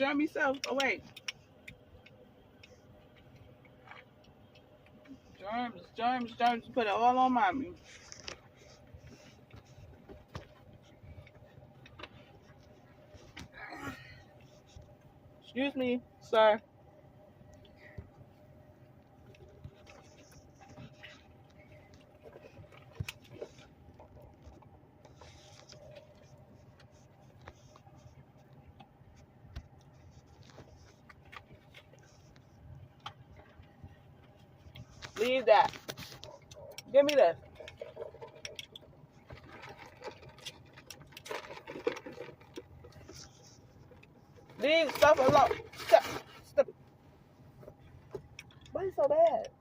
germy self away. Germs, put it all on mommy. Excuse me, sir. Leave that. Give me this. Leave stuff alone. Stop. Why are you so bad?